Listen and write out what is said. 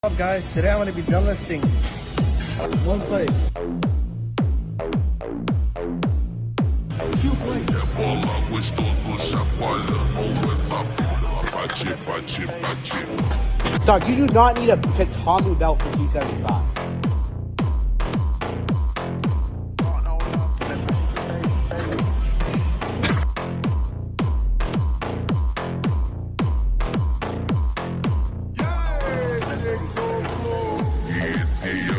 What's up guys, today I'm going to be deadlifting one plate, 2 plates. Dog, you do not need a Tommy belt for 275. See